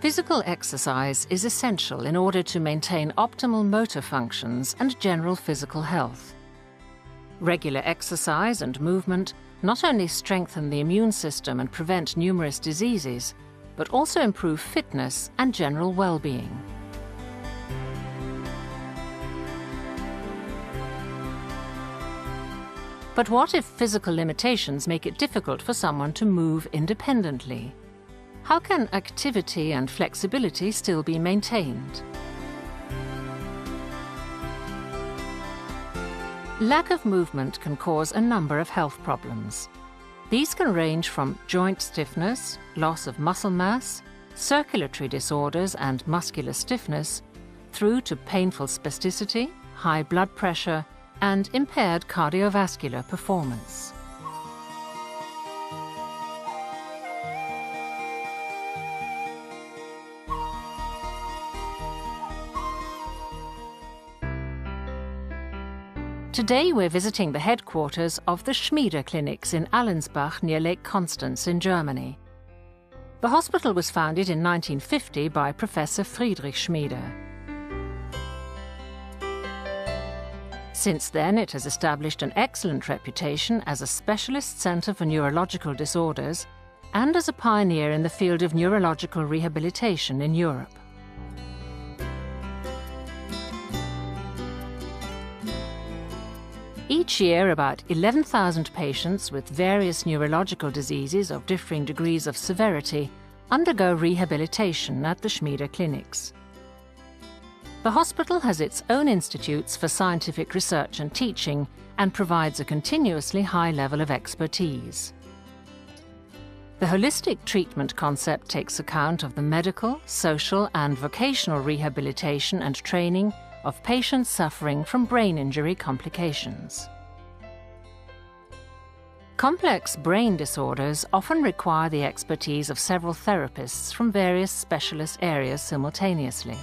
Physical exercise is essential in order to maintain optimal motor functions and general physical health. Regular exercise and movement not only strengthen the immune system and prevent numerous diseases, but also improve fitness and general well-being. But what if physical limitations make it difficult for someone to move independently? How can activity and flexibility still be maintained? Lack of movement can cause a number of health problems. These can range from joint stiffness, loss of muscle mass, circulatory disorders and muscular stiffness, through to painful spasticity, high blood pressure, and impaired cardiovascular performance. Today we're visiting the headquarters of the Schmiede Clinics in Allensbach near Lake Constance in Germany. The hospital was founded in 1950 by Professor Friedrich Schmiede. Since then, it has established an excellent reputation as a specialist centre for neurological disorders and as a pioneer in the field of neurological rehabilitation in Europe. Each year, about 11,000 patients with various neurological diseases of differing degrees of severity undergo rehabilitation at the Schmiede Clinics. The hospital has its own institutes for scientific research and teaching and provides a continuously high level of expertise. The holistic treatment concept takes account of the medical, social and vocational rehabilitation and training of patients suffering from brain injury complications. Complex brain disorders often require the expertise of several therapists from various specialist areas simultaneously.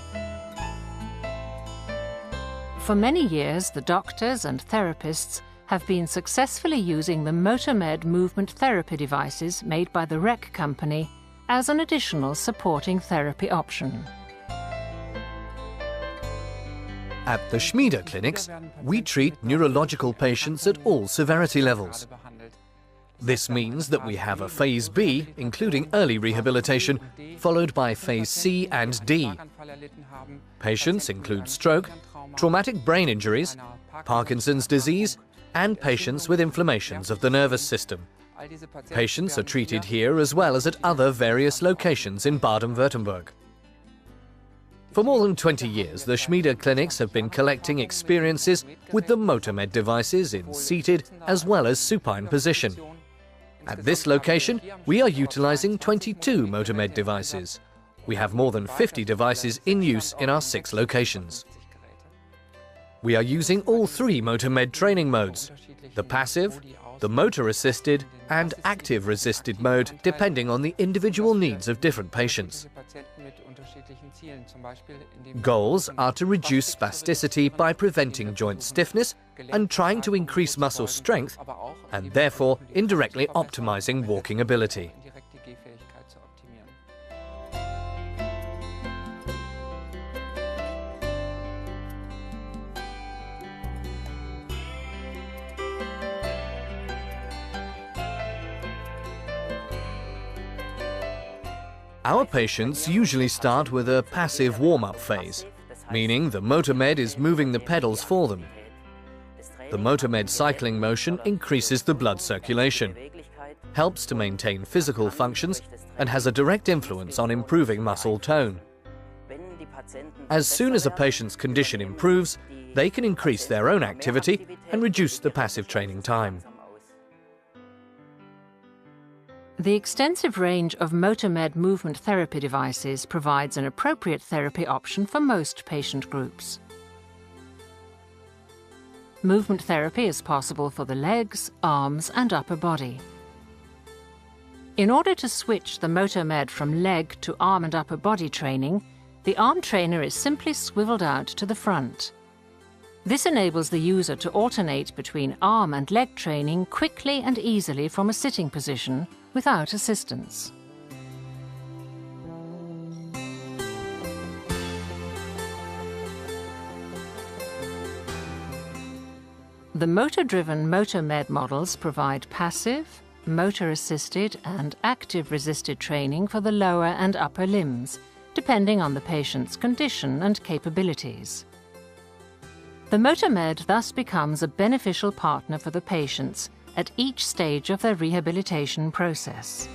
For many years, the doctors and therapists have been successfully using the MOTOmed movement therapy devices made by the REC company as an additional supporting therapy option. At the Schmiede Clinics, we treat neurological patients at all severity levels. This means that we have a Phase B, including early rehabilitation, followed by Phase C and D. Patients include stroke, traumatic brain injuries, Parkinson's disease, and patients with inflammations of the nervous system. Patients are treated here as well as at other various locations in Baden-Württemberg. For more than 20 years, the Schmiede Clinics have been collecting experiences with the MOTOmed devices in seated as well as supine position. At this location, we are utilizing 22 MOTOmed devices. We have more than 50 devices in use in our 6 locations. We are using all 3 MOTOmed training modes: the passive, the motor-assisted and active-resisted mode, depending on the individual needs of different patients. Goals are to reduce spasticity by preventing joint stiffness and trying to increase muscle strength, and therefore indirectly optimizing walking ability. Our patients usually start with a passive warm-up phase, meaning the MOTOmed is moving the pedals for them. The MOTOmed cycling motion increases the blood circulation, helps to maintain physical functions, and has a direct influence on improving muscle tone. As soon as a patient's condition improves, they can increase their own activity and reduce the passive training time. The extensive range of MOTOmed movement therapy devices provides an appropriate therapy option for most patient groups. Movement therapy is possible for the legs, arms and upper body. In order to switch the MOTOmed from leg to arm and upper body training, the arm trainer is simply swiveled out to the front. This enables the user to alternate between arm and leg training quickly and easily from a sitting position without assistance. The motor-driven MOTOmed models provide passive, motor-assisted and active-resisted training for the lower and upper limbs, depending on the patient's condition and capabilities. The MOTOmed thus becomes a beneficial partner for the patients at each stage of their rehabilitation process.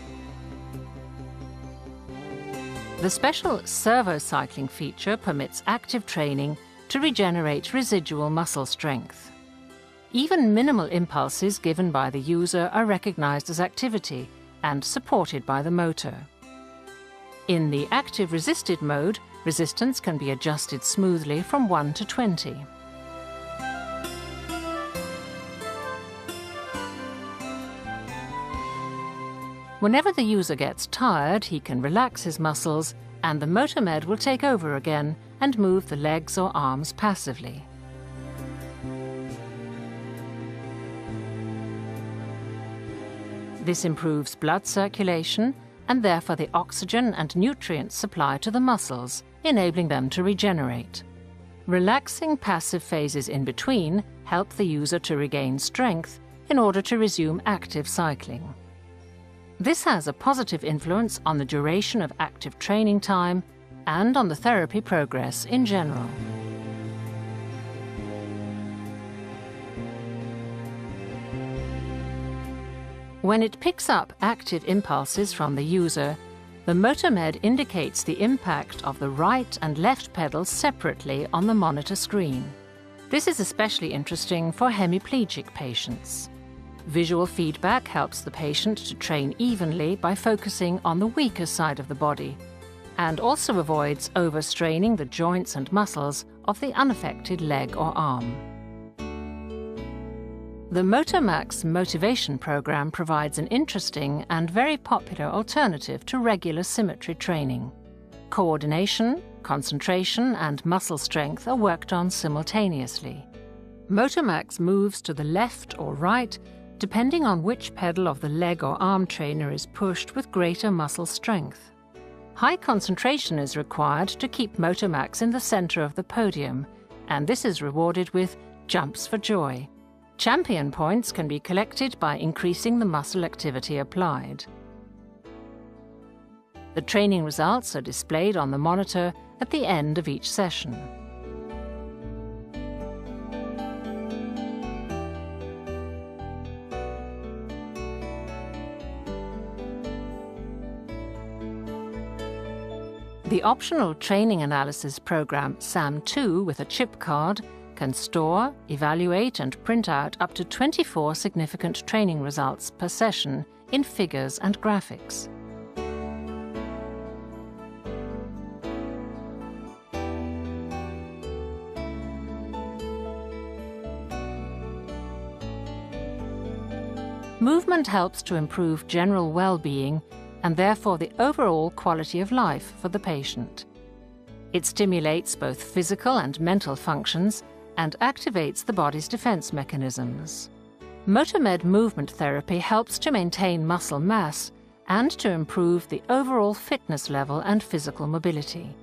The special servo-cycling feature permits active training to regenerate residual muscle strength. Even minimal impulses given by the user are recognized as activity and supported by the motor. In the active resisted mode, resistance can be adjusted smoothly from 1 to 20. Whenever the user gets tired, he can relax his muscles and the MOTOmed will take over again and move the legs or arms passively. This improves blood circulation and therefore the oxygen and nutrient supply to the muscles, enabling them to regenerate. Relaxing passive phases in between help the user to regain strength in order to resume active cycling. This has a positive influence on the duration of active training time and on the therapy progress in general. When it picks up active impulses from the user, the MOTOmed indicates the impact of the right and left pedals separately on the monitor screen. This is especially interesting for hemiplegic patients. Visual feedback helps the patient to train evenly by focusing on the weaker side of the body, and also avoids overstraining the joints and muscles of the unaffected leg or arm. The MOTOMAX motivation program provides an interesting and very popular alternative to regular symmetry training. Coordination, concentration, and muscle strength are worked on simultaneously. MOTOMAX moves to the left or right depending on which pedal of the leg or arm trainer is pushed with greater muscle strength. High concentration is required to keep MOTOMAX in the center of the podium, and this is rewarded with jumps for joy. Champion points can be collected by increasing the muscle activity applied. The training results are displayed on the monitor at the end of each session. The optional training analysis program SAM2 with a chip card can store, evaluate and print out up to 24 significant training results per session in figures and graphics. Movement helps to improve general well-being and therefore the overall quality of life for the patient. It stimulates both physical and mental functions and activates the body's defense mechanisms. MOTOmed movement therapy helps to maintain muscle mass and to improve the overall fitness level and physical mobility.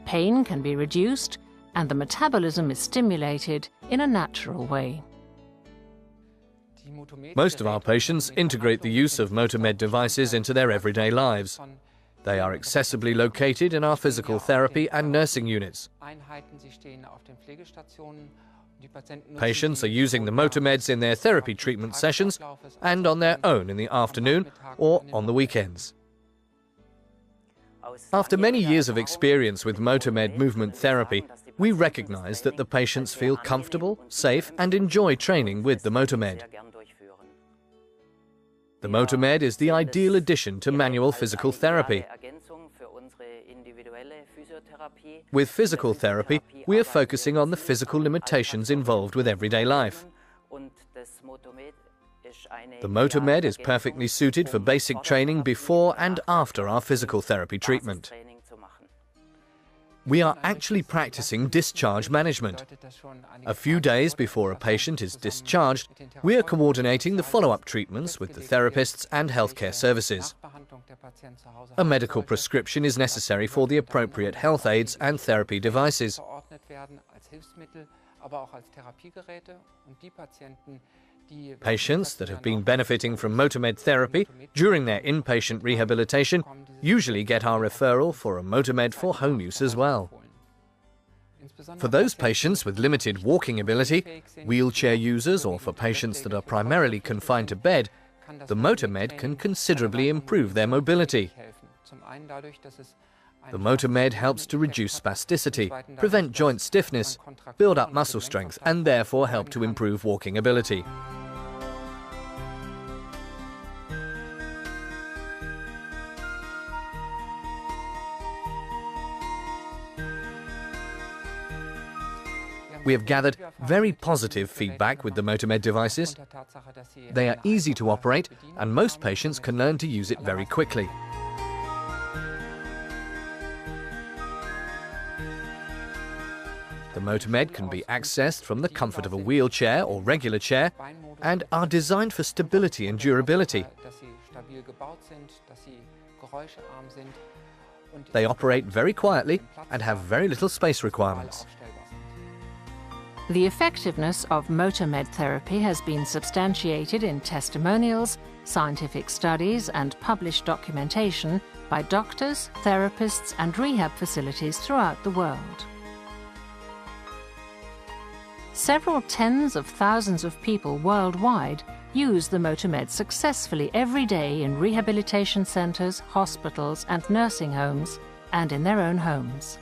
Pain can be reduced and the metabolism is stimulated in a natural way. Most of our patients integrate the use of MOTOmed devices into their everyday lives. They are accessibly located in our physical therapy and nursing units. Patients are using the MOTOMEDs in their therapy treatment sessions and on their own in the afternoon or on the weekends. After many years of experience with MOTOmed movement therapy, we recognize that the patients feel comfortable, safe, and enjoy training with the MOTOmed. The MOTOmed is the ideal addition to manual physical therapy. With physical therapy, we are focusing on the physical limitations involved with everyday life. The MOTOmed is perfectly suited for basic training before and after our physical therapy treatment. We are actually practicing discharge management. A few days before a patient is discharged, we are coordinating the follow-up treatments with the therapists and healthcare services. A medical prescription is necessary for the appropriate health aids and therapy devices. Patients that have been benefiting from MOTOmed therapy during their inpatient rehabilitation usually get our referral for a MOTOmed for home use as well. For those patients with limited walking ability, wheelchair users, or for patients that are primarily confined to bed, the MOTOmed can considerably improve their mobility. The MOTOmed helps to reduce spasticity, prevent joint stiffness, build up muscle strength, and therefore help to improve walking ability. We have gathered very positive feedback with the MOTOmed devices. They are easy to operate, and most patients can learn to use it very quickly. The MOTOmed can be accessed from the comfort of a wheelchair or regular chair and are designed for stability and durability. They operate very quietly and have very little space requirements. The effectiveness of MOTOmed therapy has been substantiated in testimonials, scientific studies, and published documentation by doctors, therapists, and rehab facilities throughout the world. Several tens of thousands of people worldwide use the MOTOmed successfully every day in rehabilitation centres, hospitals, and nursing homes, and in their own homes.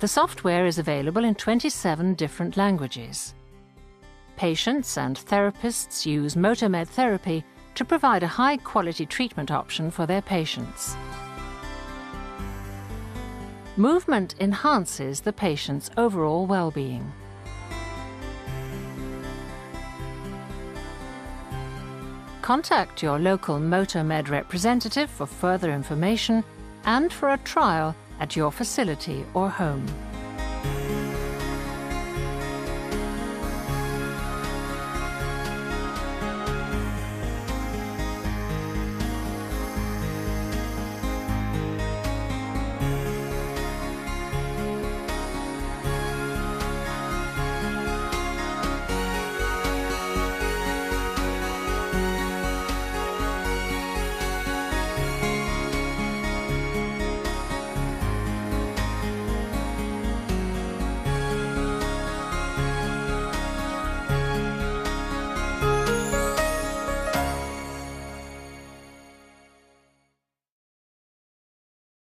The software is available in 27 different languages. Patients and therapists use MOTOmed therapy to provide a high-quality treatment option for their patients. Movement enhances the patient's overall well-being. Contact your local MOTOmed representative for further information and for a trial at your facility or home.